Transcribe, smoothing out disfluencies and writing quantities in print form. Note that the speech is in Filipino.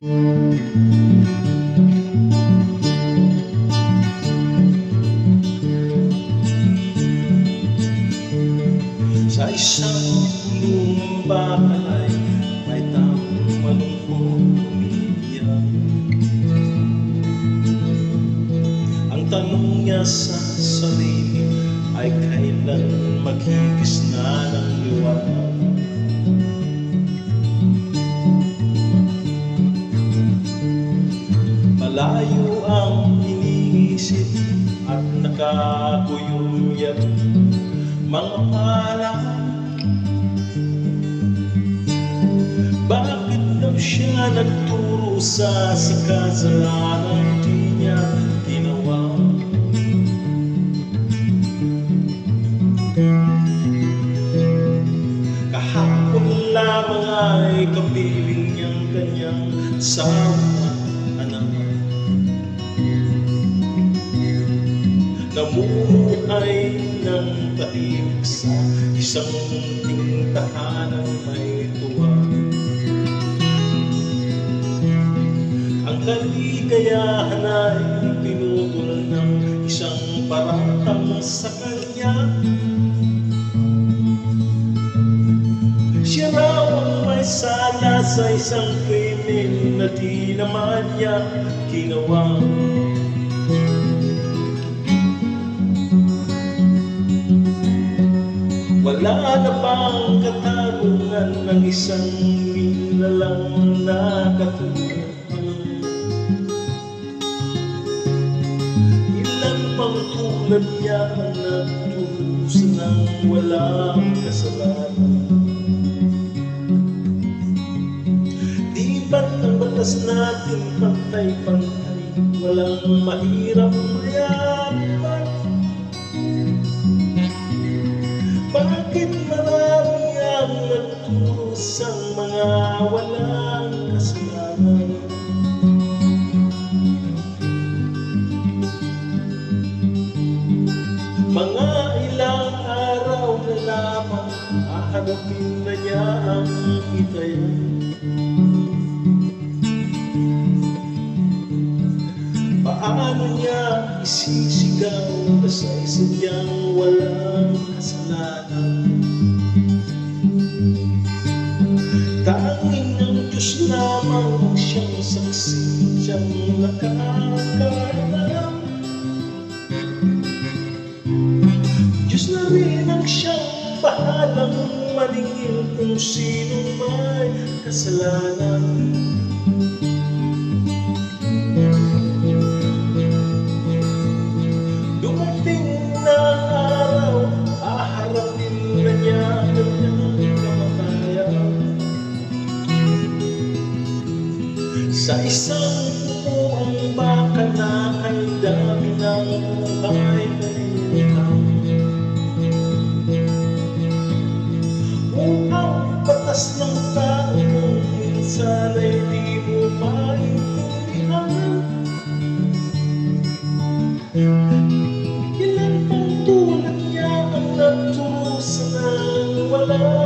Sa isang lumang bahay, may taong malungkot umiiyak. Ang tanong niya sa sarili ay kailan maghigisna ng liwanag. Malayo ang iniisip at nakakuyuyat mga palakad. Bakit daw siya nagturo sa kasalanan di niya ginawa? Kahapon lamang ay kapiling niyang kanyang asawa anak. Namumuhay ng tahimik sa isang munting tahanang may tuwa. Ang kaligayahan ay pinutol ng isang paratang sa kanya. Siya raw ang may sala sa isang krimen na di naman niya ginawa. Wala na bang katarungan ng isang nilalang na katulad? Ilan pang tulad niya ang nagturusan ng walang kasalanan? Di ba't ang batas natin pantay-pantay, walang mahirap mayaman? Bakit marami ang nagturusang mga walang kasalanan? Mga ilang araw na lamang hahanapin na niya ang hitayan. Paano niya isisigaw sa isa niyang walang kasalanan? Tanging ang Diyos lamang ang siyang saksi, siyang nakakaalam. Diyos na rin ang siyang bahalang maningil kung sino may kasalanan. Dumating na araw, haharapin na niya ang kanyang kamatayan. Sa isang buong baka na kay dami ng buhay na ikaw. Kung ang batas ng tao minsan ay di mo maintindihan, ilan pang tulad niya ang nagturusan ng wala